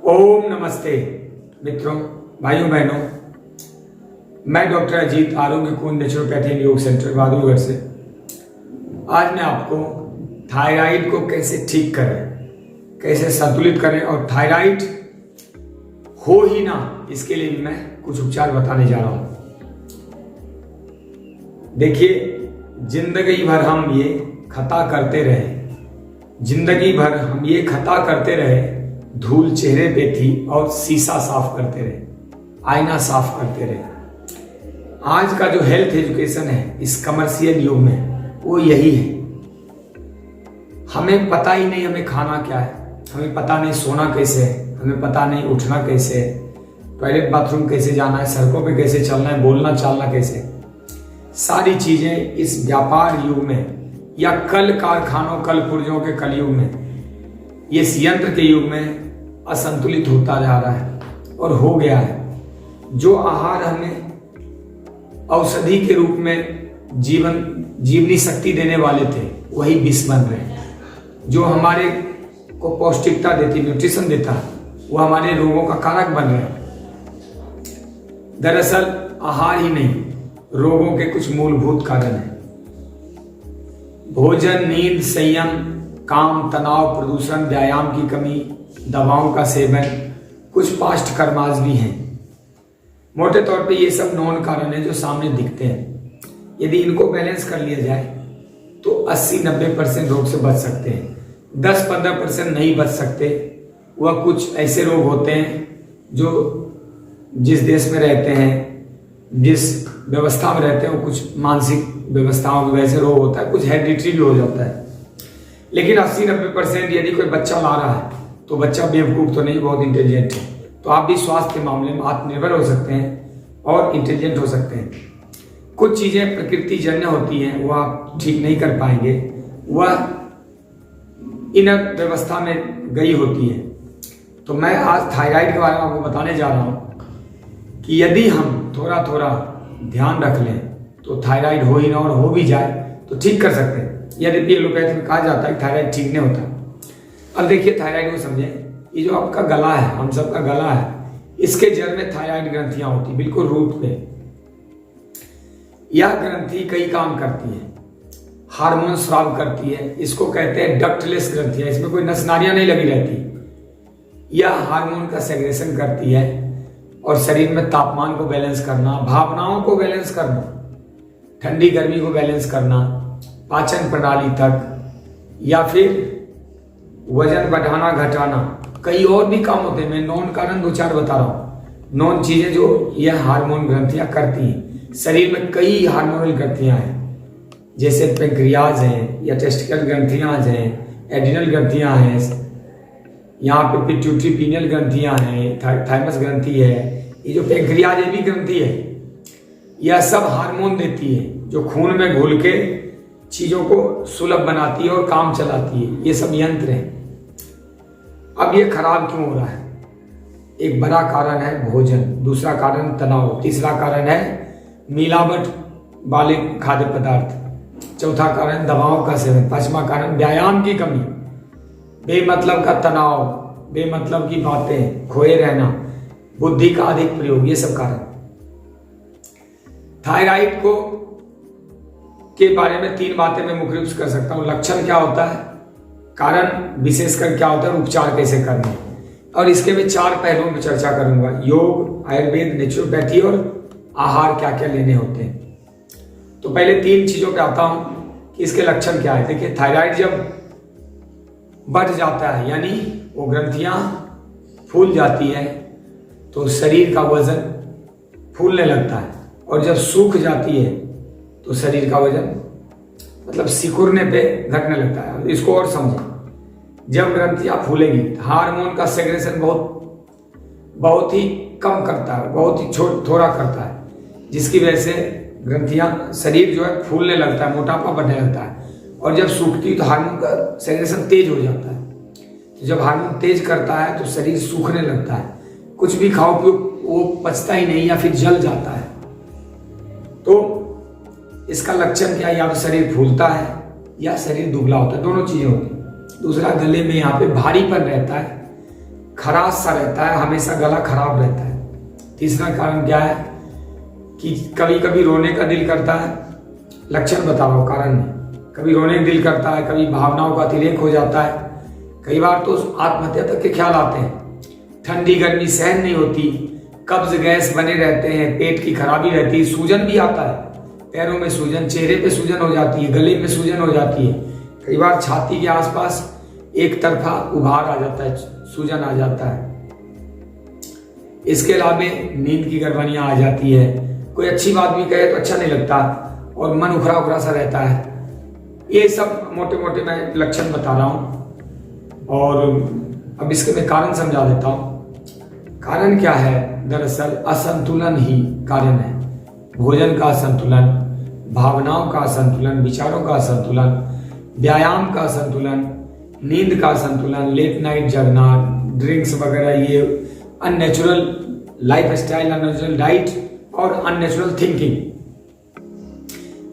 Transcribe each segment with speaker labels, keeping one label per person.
Speaker 1: ओम नमस्ते मित्रों, भाइयों बहनों, मैं डॉक्टर अजीत, आरोग्य कुंज नेचुरोपैथी एंड योग सेंटर बहादुरगढ़ से। आज मैं आपको थायराइड को कैसे ठीक करें, कैसे संतुलित करें और थायराइड हो ही ना, इसके लिए मैं कुछ उपचार बताने जा रहा हूं। देखिए, जिंदगी भर हम ये खता करते रहे, जिंदगी भर हम ये खता करते रहे, धूल चेहरे पे थी और शीशा साफ करते रहे, आईना साफ करते रहे। आज का जो हेल्थ एजुकेशन है इस कमर्शियल युग में, वो यही है। हमें पता ही नहीं हमें खाना क्या है, हमें पता नहीं सोना कैसे है, हमें पता नहीं उठना कैसे है, टॉयलेट बाथरूम कैसे जाना है, सड़कों पे कैसे चलना है, बोलना चालना कैसे। सारी चीजें इस व्यापार युग में या कल कारखानों, कल पुर्जों के कलयुग में, इस यंत्र के युग में असंतुलित होता जा रहा है और हो गया है। जो आहार हमें औषधि के रूप में जीवनी शक्ति देने वाले थे, वही विष बन रहे हैं। जो हमारे को पौष्टिकता देती, न्यूट्रिशन देता, वो हमारे रोगों का कारक बन रहे हैं। दरअसल आहार ही नहीं, रोगों के कुछ मूलभूत कारण हैं। भोजन, नींद, संयम, काम, तनाव, प्रदूषण, व्यायाम की कमी, दवाओं का सेवन, कुछ पास्ट कर्माज भी हैं। मोटे तौर पे ये सब नॉन कारण है जो सामने दिखते हैं। यदि इनको बैलेंस कर लिया जाए तो 80-90% रोग से बच सकते हैं। 10-15% नहीं बच सकते। वह कुछ ऐसे रोग होते हैं जो जिस देश में रहते हैं, जिस व्यवस्था में रहते हैं, वो कुछ मानसिक व्यवस्थाओं की वजह से रोग होता है, कुछ हेरिडिटरी भी हो जाता है। लेकिन 80-90% यदि कोई बच्चा ला रहा है तो बच्चा बेवकूफ तो नहीं, बहुत इंटेलिजेंट है। तो आप भी स्वास्थ्य के मामले में आत्मनिर्भर हो सकते हैं और इंटेलिजेंट हो सकते हैं। कुछ चीजें प्रकृति जन्य होती हैं, वह आप ठीक नहीं कर पाएंगे, वह इनर व्यवस्था में गई होती है। तो मैं आज थायराइड के बारे में आपको बताने जा रहा हूं कि यदि हम थोड़ा थोड़ा ध्यान रख लें तो थायराइड हो ही ना, और हो भी जाए तो ठीक कर सकते हैं। यद्यपि एलोपैथी में कहा जाता है कि थायराइड ठीक नहीं होता। अब देखिए, थायराइड को समझें। ये जो आपका गला है, हम सबका गला है, इसके जड़ में थायराइड ग्रंथियां होती, बिल्कुल रूट पे। यह ग्रंथि कई काम करती है, हार्मोन स्राव करती है, इसको कहते हैं डक्टलेस ग्रंथियां। इसमें कोई नस नाड़ियां नहीं लगी रहती। यह हार्मोन का सेग्रेशन करती है और शरीर में तापमान को बैलेंस करना, भावनाओं को बैलेंस करना, ठंडी गर्मी को बैलेंस करना, पाचन प्रणाली तक, या फिर वजन बढ़ाना घटाना, कई और भी काम होते हैं। मैं नॉन कारण 2-4 बता रहा हूं। नॉन चीजें जो यह हार्मोन ग्रंथियां करती हैं। शरीर में कई हार्मोनल ग्रंथियां हैं, जैसे पेंक्रियाज हैं या टेस्टिकल ग्रंथियां हैं, एडिनल ग्रंथियां हैं, यहाँ पे पिट्यूटरी पीनियल ग्रंथियां हैं, थाइमस ग्रंथि है। ये जो पेंक्रियाज ये भी ग्रंथि है, यह सब हार्मोन देती है जो खून में घुल के चीजों को सुलभ बनाती है और काम चलाती है। ये सब यंत्र हैं। अब ये खराब क्यों हो रहा है? एक बड़ा कारण है भोजन, दूसरा कारण तनाव, तीसरा कारण है मिलावट वाले खाद्य पदार्थ, चौथा कारण दवाओं का सेवन, पांचवा कारण व्यायाम की कमी, बेमतलब का तनाव, बेमतलब की बातें, खोए रहना, बुद्धि का अधिक प्रयोग, ये सब कारण। थायराइड को के बारे में 3 बातें मैं मुख्य रूप से कर सकता हूं। लक्षण क्या होता है, कारण विशेषकर क्या होता है, उपचार कैसे करना है, और इसके मैं 4 पहलुओं में चर्चा करूंगा। योग, आयुर्वेद, नेचुरोपैथी और आहार क्या क्या लेने होते हैं। तो पहले 3 चीजों पे आता हूं कि इसके लक्षण क्या है। देखिए, थायराइड जब बढ़ जाता है, यानी वो ग्रंथियां फूल जाती है, तो शरीर का वजन फूलने लगता है, और जब सूख जाती है तो शरीर का वजन मतलब सिकुड़ने पे घटने लगता है। इसको और समझें। जब ग्रंथियां फूलेगी, हार्मोन का सेग्रेशन बहुत ही कम करता है, बहुत ही थोड़ा करता है, जिसकी वजह से ग्रंथियां, शरीर जो है फूलने लगता है, मोटापा बढ़ने लगता है। और जब सूखती है तो हार्मोन का सेग्रेशन तेज हो जाता है। तो जब हार्मोन तेज करता है तो शरीर सूखने लगता है, कुछ भी खाओ पियो वो पचता ही नहीं या फिर जल जाता है। तो इसका लक्षण क्या है? या तो शरीर फूलता है या शरीर दुबला होता है, दोनों चीजें होती हैं। दूसरा, गले में यहाँ पे भारीपन रहता है, खराश सा रहता है, हमेशा गला खराब रहता है। तीसरा कारण क्या है कि कभी कभी रोने का दिल करता है, लक्षण बता रहा हूं, कारण नहीं। कभी रोने का दिल करता है, कभी भावनाओं का अतिरेक हो जाता है, कई बार तो आत्महत्या तक के ख्याल आते हैं। ठंडी गर्मी सहन नहीं होती, कब्ज गैस बने रहते हैं, पेट की खराबी रहती है, सूजन भी आता है, पैरों में सूजन, चेहरे पे सूजन हो जाती है, गले में सूजन हो जाती है, कई बार छाती के आसपास एक तरफा उभार आ जाता है, सूजन आ जाता है। इसके अलावा नींद की गड़बड़ियां आ जाती है, कोई अच्छी बात भी कहे तो अच्छा नहीं लगता और मन उखड़ा उखड़ा सा रहता है। ये सब मोटे मोटे मैं लक्षण बता रहा हूं और अब इसके मैं कारण समझा देता हूं। कारण क्या है? दरअसल असंतुलन ही कारण है। भोजन का असंतुलन, भावनाओं का असंतुलन, विचारों का असंतुलन, व्यायाम का असंतुलन, नींद का असंतुलन, लेट नाइट जगना, ड्रिंक्स वगैरह, ये unnatural life style, unnatural diet और अननेचुरल थिंकिंग,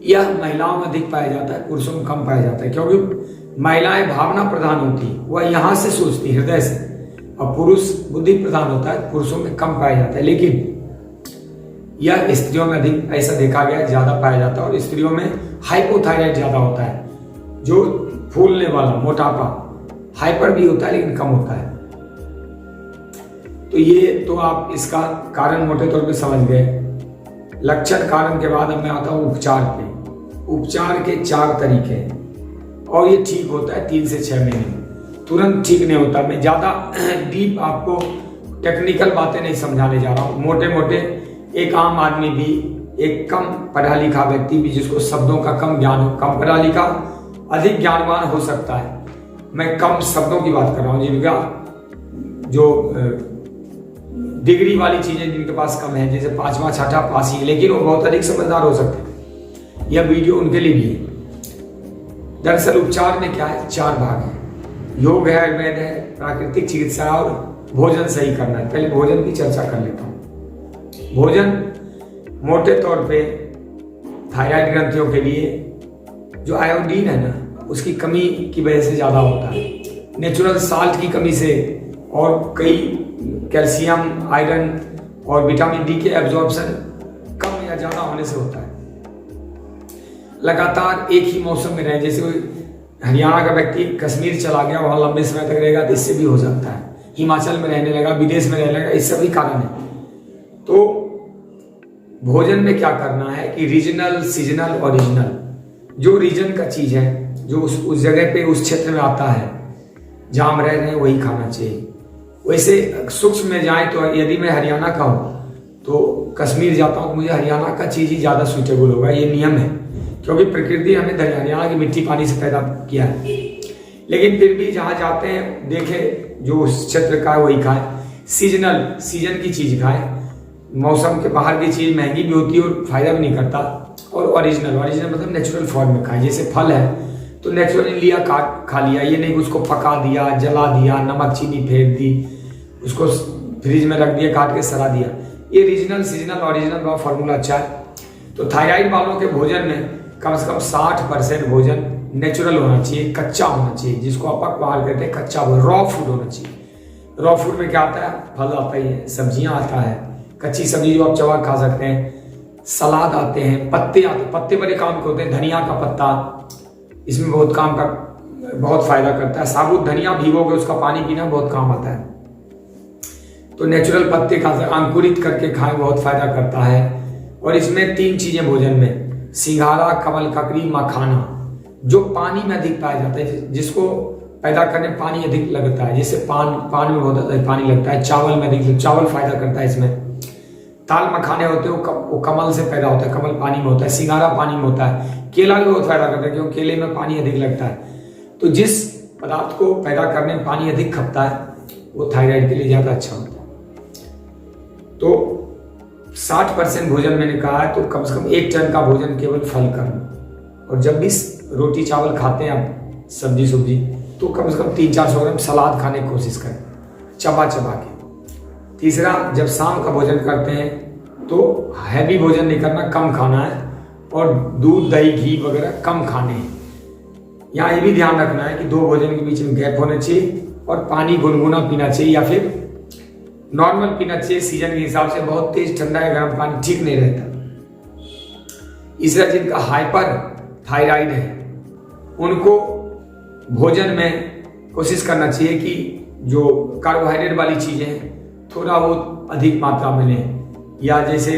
Speaker 1: यह महिलाओं में अधिक पाया जाता है, पुरुषों में कम पाया जाता है। क्योंकि महिलाएं भावना प्रधान होती, वह यहां से सोचती, हृदय से, और पुरुष बुद्धि प्रधान होता है, पुरुषों में कम पाया जाता है। लेकिन यह स्त्रियों में अधिक ऐसा देखा गया, ज्यादा पाया जाता है। और स्त्रियों में हाइपोथायराइड ज्यादा होता है, जो फूलने वाला मोटापा, हाइपर भी होता है लेकिन कम होता है। तो ये तो आप इसका कारण मोटे तौर पे समझ गए। लक्षण कारण के बाद अब मैं आता हूं उपचार पे। उपचार के 4 तरीके हैं और ये ठीक होता है 3 से 6 महीने में, तुरंत ठीक नहीं होता। मैं ज्यादा डीप आपको टेक्निकल बातें नहीं समझाने जा रहा हूं, मोटे मोटे एक आम आदमी भी, एक कम पढ़ा लिखा व्यक्ति भी, जिसको शब्दों का कम ज्ञान हो, कम पढ़ा लिखा अधिक ज्ञानवान हो सकता है। मैं कम शब्दों की बात कर रहा हूं, जिनका जो डिग्री वाली चीजें जिनके पास कम है, जैसे 5वां 6ठा पास ही, लेकिन वो बहुत अधिक समझदार हो सकते हैं। यह वीडियो उनके लिए भी है। दरअसल उपचार में क्या है? 4 भाग है। योग है, आयुर्वेद है, प्राकृतिक चिकित्सा और भोजन सही करना है। पहले भोजन की चर्चा कर लेता हूं। भोजन मोटे तौर पे थायराइड ग्रंथियों के लिए जो आयोडीन है ना, उसकी कमी की वजह से ज्यादा होता है। नेचुरल साल्ट की कमी से और कई कैल्शियम, आयरन और विटामिन डी के एब्जॉर्प्शन कम या ज्यादा होने से होता है। लगातार एक ही मौसम में रहे, जैसे कोई हरियाणा का व्यक्ति कश्मीर चला गया, वहां लंबे समय तक रहेगा, तो इससे भी हो सकता है। हिमाचल में रहने लगा, विदेश में रहने लगा, इससे भी कारण है। तो भोजन में क्या करना है कि रीजनल, सीजनल, ओरिजिनल, जो रीजन का चीज है, जो उस जगह पे, उस क्षेत्र में आता है, जहां हम रह रहे हैं, वही खाना चाहिए। वैसे सूक्ष्म में जाए तो यदि मैं हरियाणा का हूं तो कश्मीर जाता हूं तो मुझे हरियाणा का चीज ही ज्यादा सुइटेबल होगा, ये नियम है। क्योंकि प्रकृति हमें हरियाणा की मिट्टी पानी से पैदा किया है। लेकिन फिर भी जहां जाते हैं, देखें जो उस क्षेत्र का है वही खाएं। सीजनल, सीजन की चीज खाएं। मौसम के बाहर की चीज महंगी भी होती है और फायदा भी नहीं करता। और ओरिजिनल, ओरिजिनल मतलब नेचुरल फॉर्म में खाएं। जैसे फल है तो नेचुरली लिया, खा लिया, ये नहीं उसको पका दिया, जला दिया, नमक चीनी फेंक दी, उसको फ्रिज में रख दिया, काट के सड़ा दिया। ये रीजनल, सीजनल, ओरिजिनल का फॉर्मूला अच्छा है। तो थायराइड वालों के भोजन में कम से कम 60% भोजन नेचुरल होना चाहिए, कच्चा होना चाहिए, जिसको अपक आहार कहते हैं, कच्चा रॉ फूड होना चाहिए। रॉ फूड में क्या आता है? फल आता है, सब्जियां आता है, कच्ची सब्जी जो आप चबा खा सकते हैं, सलाद आते हैं, पत्ते आते हैं। पत्ते बड़े काम के होते हैं। धनिया का पत्ता इसमें बहुत काम का, बहुत फायदा करता है। साबुत धनिया भिगोगे, उसका पानी पीना बहुत काम आता है। तो नेचुरल पत्ते खा सकते, अंकुरित करके खाएं, बहुत फायदा करता है। और इसमें 3 चीजें भोजन में, सिंघाड़ा, कमल ककड़ी, मखाना, जो पानी में अधिक पाया जाता है, जिसको पैदा करने में पानी अधिक लगता है। जैसे पान में बहुत अधिक पानी लगता है, चावल में अधिक, चावल फायदा करता है इसमें। ताल मखाने होते हैं, वो कमल से पैदा होता है, कमल पानी में होता है। सिंघाड़ा पानी में होता है। केला भी बहुत फायदा करता है, क्योंकि केले में पानी अधिक लगता है। तो जिस पदार्थ को पैदा करने में पानी अधिक खपता है, वो थायराइड के लिए ज्यादा अच्छा होता है। तो 60% भोजन मैंने कहा है, तो कम से कम 1 टन का भोजन केवल फल करना। और जब भी रोटी चावल खाते हैं आप, सब्जी सुब्जी, तो कम से कम 300-400 ग्राम सलाद खाने की कोशिश करें, चबा चबा के। तीसरा, जब शाम का भोजन करते हैं तो हैवी भोजन नहीं करना, कम खाना है। और दूध, दही, घी वगैरह कम खाने हैं। यहाँ ये भी ध्यान रखना है कि 2 भोजन के बीच में गैप होना चाहिए और पानी गुनगुना पीना चाहिए, या फिर नॉर्मल पीना चाहिए सीजन के हिसाब से। बहुत तेज ठंडा या गर्म पानी ठीक नहीं रहता। इसलिए जिनका हाइपर थायराइड है उनको भोजन में कोशिश करना चाहिए कि जो कार्बोहाइड्रेट वाली चीजें हैं थोड़ा बहुत अधिक मात्रा में लें, या जैसे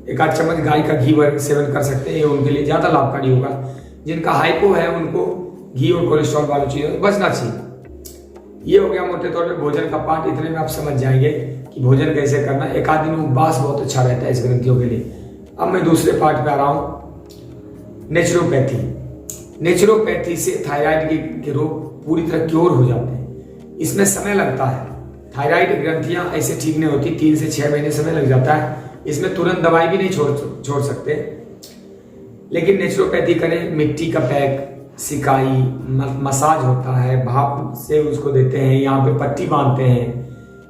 Speaker 1: एक आध चम्मच गाय का घी सेवन कर सकते हैं, ये उनके लिए ज़्यादा लाभकारी होगा। जिनका हाइपो है उनको घी और कोलेस्ट्रॉल वाली चीज़ों से बचना चाहिए। ये हो गया मोटे तौर पे भोजन का पार्ट। इतने में आप समझ जाएंगे कि भोजन कैसे करना। एक आध दिन उपवास बहुत अच्छा रहता है इस ग्रंथियों के लिए। अब मैं दूसरे पार्ट पे आ रहा हूँ, नेचुरोपैथी। नेचुरोपैथी से थायराइड के रोग पूरी तरह क्योर हो जाते हैं। इसमें समय लगता है। थायराइड ग्रंथियां ऐसे ठीक नहीं होती, 3 से 6 महीने समय लग जाता है। इसमें तुरंत दवाई भी नहीं छोड़ सकते। लेकिन नेचुरोपैथी करें, मिट्टी का पैक, सिकाई, मसाज होता है, भाप से उसको देते हैं, यहाँ पे पट्टी बांधते हैं,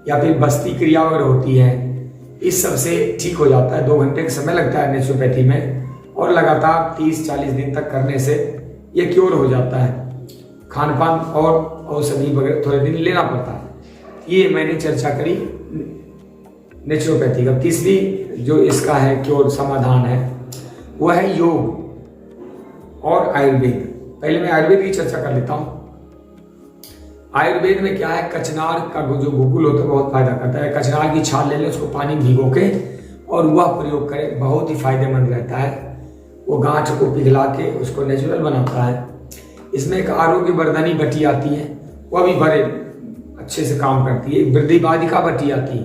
Speaker 1: या फिर बस्ती क्रिया वगैरह होती है, इस सब से ठीक हो जाता है। 2 घंटे का समय लगता है नेचुरोपैथी में, और लगातार 30-40 दिन तक करने से ये क्योर हो जाता है। खान पान और औषधि वगैरह थोड़े दिन लेना पड़ता है। ये मैंने चर्चा करी नेचुरोपैथी का। तीसरी जो इसका है क्योर समाधान है वह है योग और आयुर्वेद। पहले मैं आयुर्वेद की चर्चा कर लेता हूँ। आयुर्वेद में क्या है, कचनार का जो घुघुल होता है बहुत फायदा करता है। कचनार की छाल ले लें, उसको पानी भिगो के और वह प्रयोग करें, बहुत ही फायदेमंद रहता है। वो गांठ को पिघला के उसको नेचुरल बनाता है। इसमें एक आरोग्यवर्धनी बटी आती है, वह भी बड़े अच्छे से काम करती है। वृद्धिवादिका बटी आती है,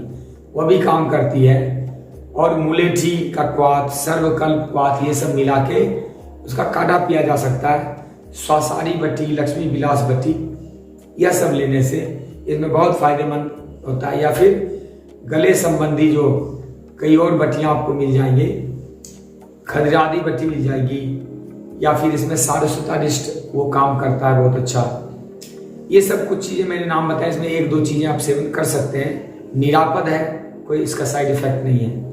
Speaker 1: वह भी काम करती है। और मुलेठी का क्वाथ, सर्वकल्प क्वाथ, ये सब मिला के उसका काढ़ा पिया जा सकता है। स्वासारी बटी, लक्ष्मी विलास बटी, यह सब लेने से इसमें बहुत फायदेमंद होता है। या फिर गले संबंधी जो कई और बटियां आपको मिल जाएंगी, खदरादी बटी मिल जाएगी, या फिर इसमें सारस्वतारिष्ट वो काम करता है बहुत अच्छा। ये सब कुछ चीजें मैंने नाम बताया, इसमें 1-2 चीजें आप सेवन कर सकते हैं, निरापद है, कोई इसका साइड इफेक्ट नहीं है।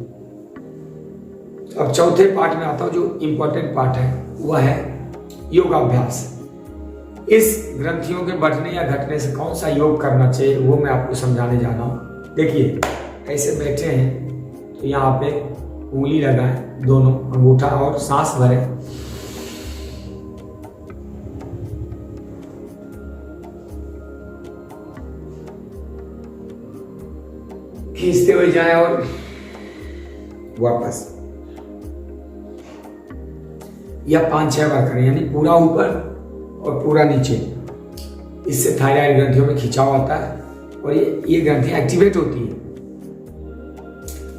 Speaker 1: अब चौथे पार्ट में आता हूं, जो इंपॉर्टेंट पार्ट है वह है योगाभ्यास। इस ग्रंथियों के बढ़ने या घटने से कौन सा योग करना चाहिए वो मैं आपको समझाने जा रहा हूं। देखिए ऐसे बैठे हैं तो यहाँ पे उंगली लगाएं, दोनों अंगूठा, और सांस भरें। खींचते हुए जाएं और वापस, या 5-6 बार करें, यानी पूरा ऊपर और पूरा नीचे। इससे थायराइड ग्रंथियों में खिंचाव आता है और ये ग्रंथियां एक्टिवेट होती है।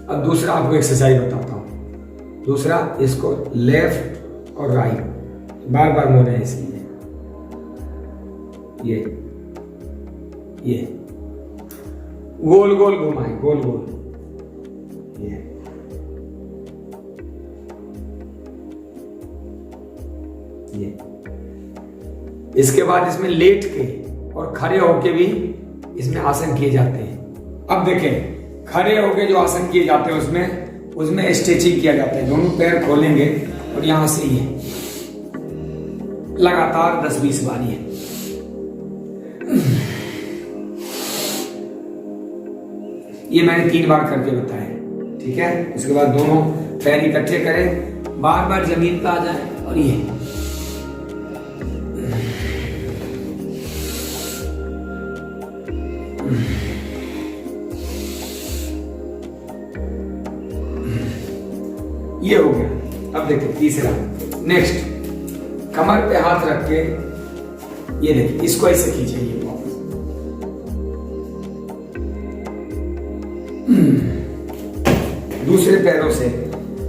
Speaker 1: अब दूसरा आपको एक्सरसाइज बताता हूं। दूसरा, इसको लेफ्ट और राइट बार बार मोड़ना है, इसलिए ये गोल गोल घुमाए, गोल गोल, ये। इसके बाद इसमें लेट के और खड़े होके भी इसमें आसन किए जाते हैं। अब देखें, खड़े होके जो आसन किए जाते हैं उसमें स्ट्रेचिंग किया जाता है। दोनों पैर खोलेंगे और यहां से ये लगातार 10-20 बार ये मैंने 3 बार करके बताया, ठीक है। उसके बाद दोनों पैर इकट्ठे करें, बार बार जमीन पे आ जाए और ये हो गया। अब देखिए तीसरा, नेक्स्ट, कमर पे हाथ रख के ये देखिए, इसको ऐसे खींचिए वापस। दूसरे पैरों से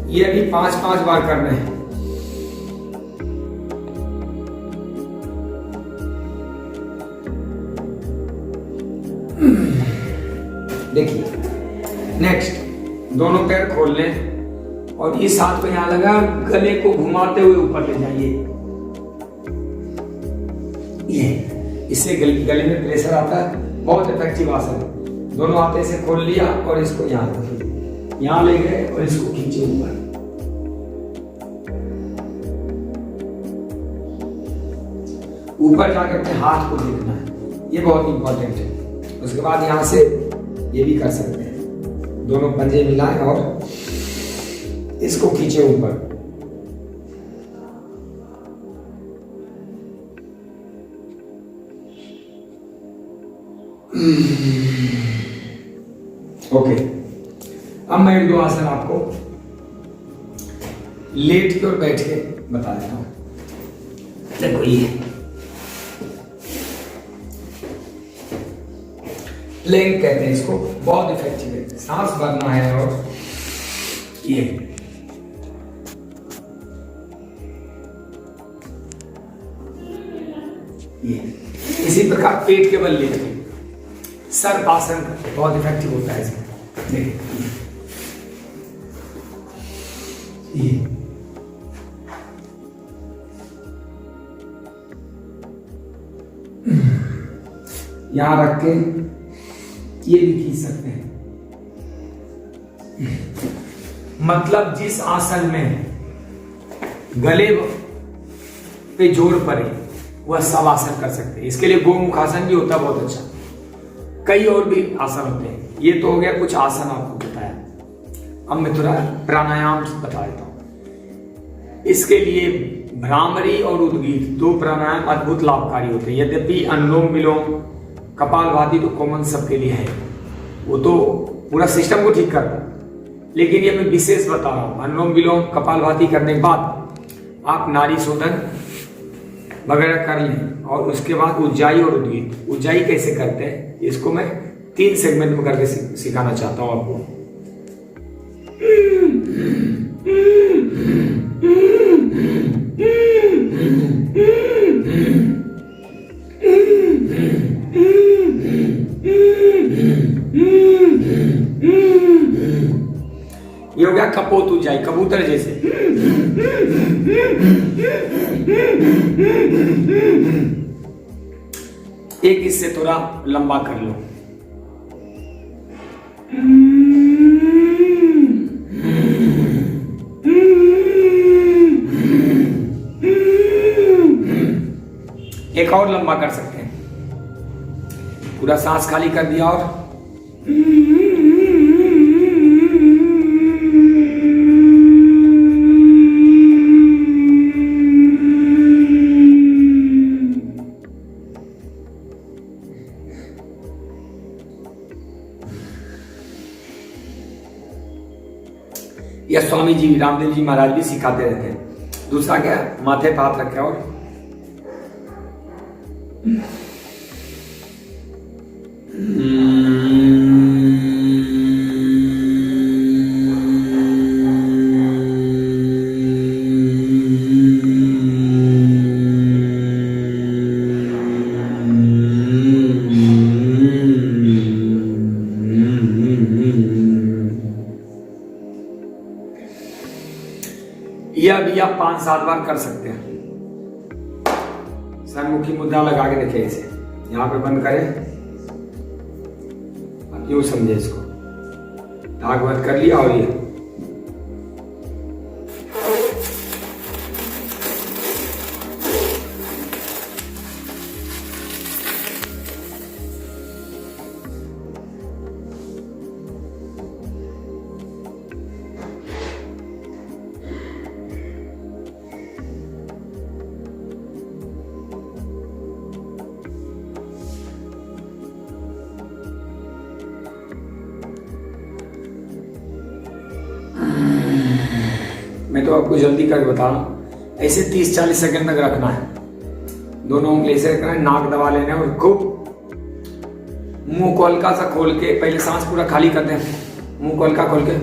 Speaker 1: ये अभी 5-5 बार करना है। देखिए नेक्स्ट, दोनों पैर खोल लें और इस हाथ को यहां लगा, गले को घुमाते हुए ऊपर ले जाइए। ये इससे गले में प्रेशर आता है, बहुत इफेक्टिव आसन है। दोनों हाथ ऐसे खोल लिया और इसको यहां ले गए और इसको खींचे ऊपर जाकर अपने हाथ को देखना है, ये बहुत इंपॉर्टेंट है। उसके बाद यहां से ये भी कर सकते हैं। दोनों पंजे मिलाएं और इसको खींचे ऊपर। ओके, अब मैं एक दो आसन आपको लेट के और बैठ के बता देता हूं। देखो ये प्लैंक कहते हैं इसको, बहुत इफेक्टिव है। सांस भरना है और ये इसी प्रकार पेट के बल लेके सर्पासन बहुत इफेक्टिव होता है इसमें। देखिए ये यहां रख के ये भी खींच सकते हैं। मतलब जिस आसन में गले पे जोर पड़े वह सब आसन कर सकते हैं। इसके लिए गोमुख आसन भी होता है बहुत अच्छा। कई और भी आसन होते हैं। ये तो हो गया कुछ आसन आपको बताया। अब मैं थोड़ा प्राणायाम बता देता हूं। इसके लिए भ्रामरी और उद्गीत दो प्राणायाम अद्भुत लाभकारी होते हैं। यद्यपि अनुलोम विलोम कपालभाति तो कॉमन सबके लिए है, वो तो पूरा सिस्टम को ठीक करता है। लेकिन ये मैं विशेष बता रहा हूं। अनुलोम विलोम कपालभाति करने के बाद आप नाड़ी शोधन वगैरह कर लें और उसके बाद उज्जाई और उद्गीत। उज्जाई कैसे करते हैं इसको मैं 3 सेगमेंट में करके सिखाना चाहता हूं आपको। ये हो गया कपोत उज्जाई, कबूतर जैसे। एक इससे थोड़ा लंबा कर लो। एक और लंबा कर सकते हैं। पूरा सांस खाली कर दिया और या स्वामी जी रामदेव जी महाराज भी सिखाते रहते हैं। दूसरा क्या, माथे पे हाथ रखे और यह भी आप 5-7 बार कर सकते हैं। सन्मुखी मुद्रा लगा के देखिए इसे, यहां पे बंद करें, यूं समझे इसको, आग बंद कर लिया और ये मैं तो आपको जल्दी करके बता रहा हूं। ऐसे 30-40 सेकंड तक रखना है। दोनों उंगली ऐसे रखना है, नाक दबा लेना है और खूब मुंह को हल्का सा खोल के, पहले सांस पूरा खाली कर दें, मुंह को हल्का खोल के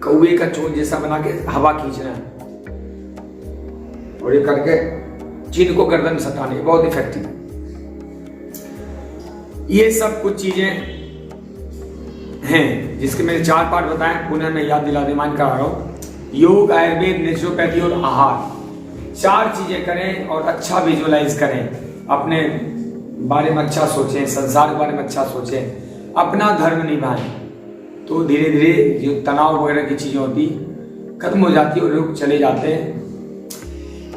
Speaker 1: कौवे का चोंच जैसा बना के हवा खींचना है और ये करके चिन्ह को गर्दन में सटाने, बहुत इफेक्टिव है। ये सब कुछ चीजें हैं जिसके मैंने 4 पार्ट बताए, पुनः मैं याद दिला दिमान करा रहा हूं। योग, आयुर्वेद, नेचुरोपैथी और आहार, 4 चीजें करें और अच्छा विजुअलाइज करें। अपने बारे में अच्छा सोचें, संसार के बारे में अच्छा सोचें, अपना धर्म निभाएं, तो धीरे धीरे जो तनाव वगैरह की चीजें होती खत्म हो जाती है और लोग चले जाते हैं।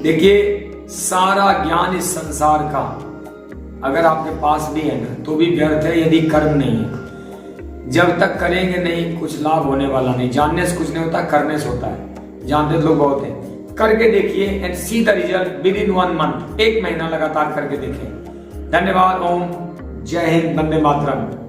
Speaker 1: देखिए, सारा ज्ञान इस संसार का अगर आपके पास भी है ना तो भी व्यर्थ है यदि कर्म नहीं है। जब तक करेंगे नहीं कुछ लाभ होने वाला नहीं। जानने से कुछ नहीं होता, करने से होता है। जानते लोग बहुत हैं, करके देखिए and see the result with in 1 month. 1 महीना लगातार करके देखें। धन्यवाद। ओम जय हिंद, वंदे मातरम।